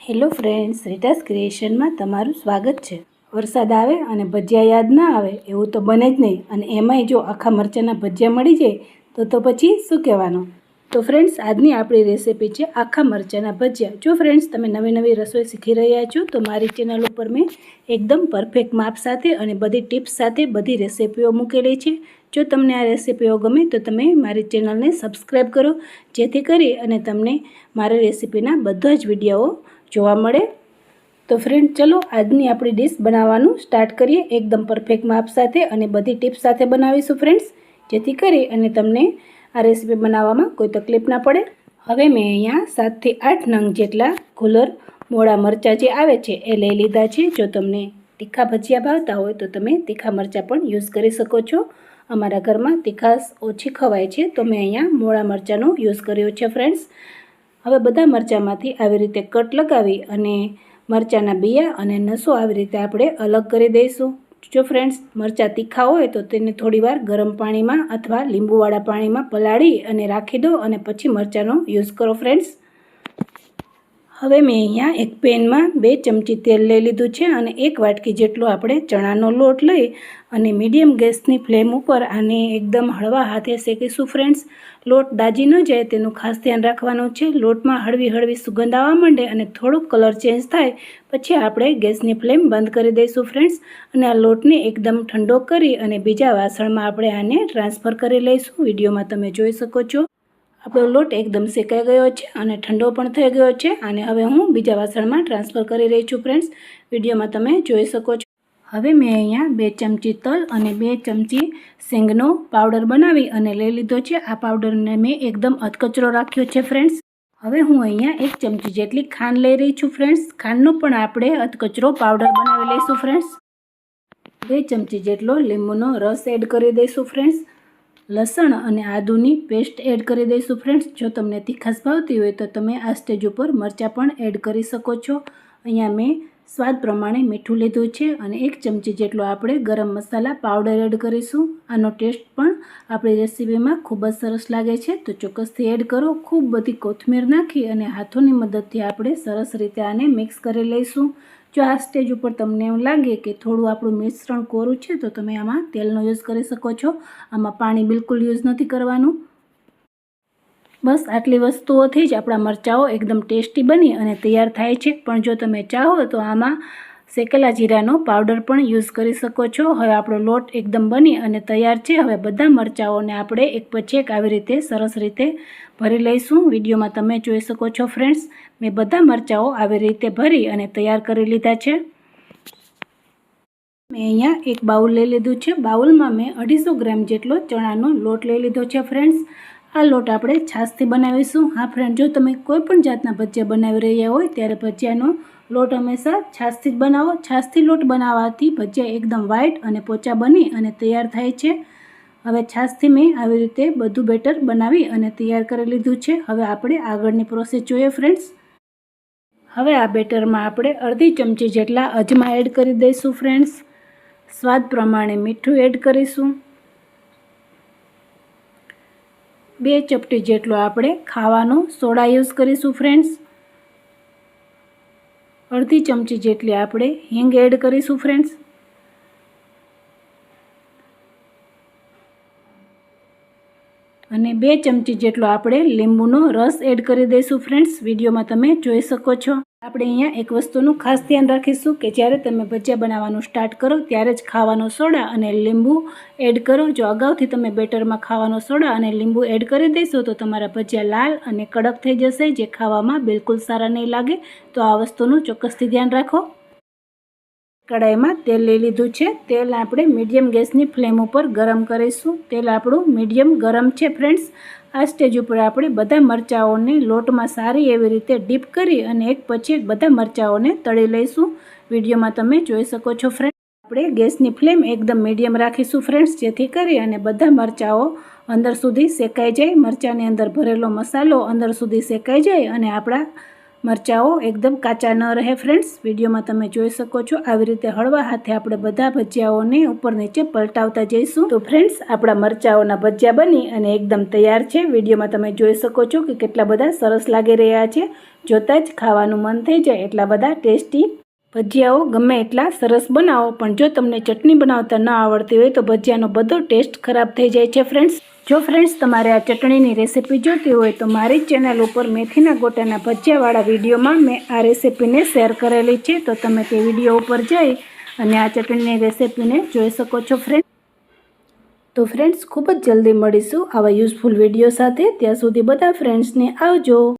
Hello friends, રીટાસ ક્રિએશનમાં તમારું સ્વાગત છે। વરસાદ આવે અને ભજીયા યાદ ના આવે એવું તો બને જ નહીં, અને એમાંય જો આખા મરચાંના ભજીયા મળી જાય તો પછી શું કહેવાનું। તો ફ્રેન્ડ્સ, આજની આપણી રેસીપી છે આખા મરચાંના ભજીયા। જો ફ્રેન્ડ્સ, તમે નવી નવી રસોઈ શીખી રહ્યા છો તો મારી ચેનલ ઉપર મેં એકદમ પરફેક્ટ માપ સાથે અને બધી ટિપ્સ સાથે બધી રેસીપીઓ મૂકેલી છે। જો તમને આ રેસીપીઓ ગમે તો તમે મારી ચેનલને સબસ્ક્રાઈબ કરો, જેથી કરી અને તમને મારી રેસીપીના બધા જ વિડીયો જોવા મળે। તો ફ્રેન્ડ, ચલો આજની આપણી ડીશ બનાવવાનું સ્ટાર્ટ કરીએ એકદમ પરફેક્ટ માપ સાથે અને બધી ટિપ્સ સાથે બનાવીશું ફ્રેન્ડ્સ, જેથી કરી અને તમને આ રેસીપી બનાવવામાં કોઈ તકલીફ ના પડે। હવે મેં અહીંયા 7 થી 8 નંગ જેટલા કુલર મોળા મરચાં જે આવે છે એ લઈ લીધા છે। જો તમને તીખા ભજીયા ભાવતા હોય તો તમે તીખા મરચાં પણ યુઝ કરી શકો છો। અમારા ઘરમાં તીખાશ ઓછી ખવાય છે તો મેં અહીંયા મોળા મરચાંનો યુઝ કર્યો છે ફ્રેન્ડ્સ। હવે બધા મરચાંમાંથી આવી રીતે કટ લગાવી અને મરચાંના બિયા અને નસો આવી રીતે આપણે અલગ કરી દઈશું। જો ફ્રેન્ડ્સ, મરચાં તીખા હોય તો તેને થોડીવાર ગરમ પાણીમાં અથવા લીંબુવાળા પાણીમાં પલાળી અને રાખી દો અને પછી મરચાંનો યુઝ કરો ફ્રેન્ડ્સ। હવે મેં અહીંયા એક પેનમાં 2 ચમચી તેલ લઈ લીધું છે અને 1 વાટકી જેટલો આપણે ચણાનો લોટ લઈ અને મીડિયમ ગેસની ફ્લેમ ઉપર આને એકદમ હળવા હાથે શેકીશું ફ્રેન્ડ્સ। લોટ દાજી ન જાય તેનું ખાસ ધ્યાન રાખવાનું છે। લોટમાં હળવી હળવી સુગંધ આવવા માંડે અને થોડોક કલર ચેન્જ થાય પછી આપણે ગેસની ફ્લેમ બંધ કરી દઈશું ફ્રેન્ડ્સ, અને આ લોટને એકદમ ઠંડો કરી અને બીજા વાસણમાં આપણે આને ટ્રાન્સફર કરી લઈશું। વિડીયોમાં તમે જોઈ શકો છો આપણો લોટ એકદમ શેકાઈ ગયો છે અને ઠંડો પણ થઈ ગયો છે, અને હવે હું બીજા વાસણમાં ટ્રાન્સફર કરી રહી છું ફ્રેન્ડ્સ, વિડીયોમાં તમે જોઈ શકો છો। હવે મેં અહીંયા 2 ચમચી તલ અને 2 ચમચી સિંગનો પાવડર બનાવી અને લઈ લીધો છે। આ પાવડરને મેં એકદમ અધકચરો રાખ્યો છે ફ્રેન્ડ્સ। હવે હું અહીંયા 1 ચમચી જેટલી ખાંડ લઈ રહી છું ફ્રેન્ડ્સ। ખાંડનો પણ આપણે અધકચરો પાવડર બનાવી લઈશું ફ્રેન્ડ્સ। 2 ચમચી જેટલો લીંબુનો રસ એડ કરી દઈશું ફ્રેન્ડ્સ। લસણ અને આદુની પેસ્ટ એડ કરી દઈશું ફ્રેન્ડ્સ। જો તમને તીખાશ ભાવતી હોય તો તમે આ સ્ટેજ ઉપર મરચાં પણ એડ કરી શકો છો। અહીંયા મેં સ્વાદ પ્રમાણે મીઠું લીધું છે અને 1 ચમચી જેટલો આપણે ગરમ મસાલા પાવડર એડ કરીશું। આનો ટેસ્ટ પણ આપણી રેસીપીમાં ખૂબ જ સરસ લાગે છે, તો ચોક્કસથી એડ કરો। ખૂબ બધી કોથમીર નાખી અને હાથોની મદદથી આપણે સરસ રીતે આને મિક્સ કરી લઈશું। જો આ સ્ટેજ ઉપર તમને એમ લાગે કે થોડું આપણું મિશ્રણ કોરું છે તો તમે આમાં તેલનો યુઝ કરી શકો છો। આમાં પાણી બિલકુલ યુઝ નથી કરવાનું। બસ આટલી વસ્તુઓથી જ આપણા મરચાઓ એકદમ ટેસ્ટી બની અને તૈયાર થાય છે। પણ જો તમે ચાહો તો આમાં શેકેલા જીરાનો પાવડર પણ યુઝ કરી શકો છો। હવે આપણો લોટ એકદમ બની અને તૈયાર છે। હવે બધા મરચાઓને આપણે એક પછી એક આવી રીતે સરસ રીતે ભરી લઈશું। વિડીયોમાં તમે જોઈ શકો છો ફ્રેન્ડ્સ, મેં બધા મરચાઓ આવી રીતે ભરી અને તૈયાર કરી લીધા છે। મેં અહીંયા એક બાઉલ લઈ લીધું છે। બાઉલમાં મેં 250 ગ્રામ જેટલો ચણાનો લોટ લઈ લીધો છે ફ્રેન્ડ્સ। આ લોટ આપણે છાશથી બનાવીશું। હા ફ્રેન્ડ, જો તમે કોઈ પણ જાતના ભજીયા બનાવી રહ્યા હોય ત્યારે ભજીયાનો લોટ હંમેશા છાશથી જ બનાવો। છાશથી લોટ બનાવવાથી ભજીયા એકદમ વ્હાઈટ અને પોચા બની અને તૈયાર થાય છે। હવે છાશથી મેં આવી રીતે બધું બેટર બનાવી અને તૈયાર કરી લીધું છે। હવે આપણે આગળની પ્રોસેસ જોઈએ ફ્રેન્ડ્સ। હવે આ બેટરમાં આપણે અડધી ચમચી જેટલા અજમા એડ કરી દઈશું ફ્રેન્ડ્સ। સ્વાદ પ્રમાણે મીઠું એડ કરીશું। 2 ચપટી જેટલો આપણે ખાવાનો સોડા યુઝ કરીશું ફ્રેન્ડ્સ। અડધી ચમચી જેટલી આપણે હિંગ એડ કરીશું ફ્રેન્ડ્સ। અને 2 ચમચી જેટલો આપણે લીંબુનો રસ એડ કરી દઈશું ફ્રેન્ડ્સ। વિડીયોમાં તમે જોઈ શકો છો। આપણે અહીંયા એક વસ્તુનું ખાસ ધ્યાન રાખીશું કે જ્યારે તમે ભજીયા બનાવવાનું સ્ટાર્ટ કરો ત્યારે જ ખાવાનો સોડા અને લીંબુ એડ કરો। જો અગાઉથી તમે બેટરમાં ખાવાનો સોડા અને લીંબુ એડ કરી દેશો તો તમારા ભજીયા લાલ અને કડક થઈ જશે, જે ખાવામાં બિલકુલ સારા નહીં લાગે। તો આ વસ્તુનું ચોક્કસથી ધ્યાન રાખો। કડાઈમાં તેલ લઈ લીધું છે। તેલ આપણે મીડિયમ ગેસની ફ્લેમ ઉપર ગરમ કરીશું। તેલ આપણું મીડિયમ ગરમ છે ફ્રેન્ડ્સ। આ સ્ટેજ ઉપર આપણે બધા મરચાઓને લોટમાં સારી એવી રીતે ડીપ કરી અને એક પછી એક બધા મરચાઓને તળી લઈશું। વિડીયોમાં તમે જોઈ શકો છો ફ્રેન્ડ્સ। આપણે ગેસની ફ્લેમ એકદમ મીડિયમ રાખીશું ફ્રેન્ડ્સ, જેથી કરી અને બધા મરચાઓ અંદર સુધી શેકાઈ જાય। મરચાંની અંદર ભરેલો મસાલો અંદર સુધી શેકાઈ જાય અને આપણા મરચાઓ એકદમ કાચા ન રહે ફ્રેન્ડ્સ। વિડીયોમાં તમે જોઈ શકો છો આવી રીતે હળવા હાથે આપણે બધા ભજીયાઓને ઉપર નીચે પલટાવતા જઈશું। તો ફ્રેન્ડ્સ, આપણા મરચાઓના ભજીયા બની અને એકદમ તૈયાર છે। વિડીયોમાં તમે જોઈ શકો છો કે કેટલા બધા સરસ લાગી રહ્યા છે। જોતાં જ ખાવાનું મન થઈ જાય એટલા બધા ટેસ્ટી ભજીયાઓ ગમે એટલા સરસ બનાવો, પણ જો તમને ચટણી બનાવતા ન આવડતી હોય તો ભજીયાનો બધો ટેસ્ટ ખરાબ થઈ જાય છે ફ્રેન્ડ્સ. જો ફ્રેન્ડ્સ તમારે આ ચટણીની રેસીપી જોતી હોય તો મારી ચેનલ ઉપર મેથીના ગોટાના ભજીયાવાળા વિડીયોમાં મેં આ રેસીપીને શેર કરેલી છે, તો તમે તે વિડીયો ઉપર જઈ અને આ ચટણીની રેસીપીને જોઈ શકો છો ફ્રેન્ડ્સ. તો ફ્રેન્ડ્સ ખૂબ જ જલ્દી મળીશું આવા યુઝફુલ વિડીયો સાથે. ત્યાં સુધી બધા ફ્રેન્ડ્સને આવજો.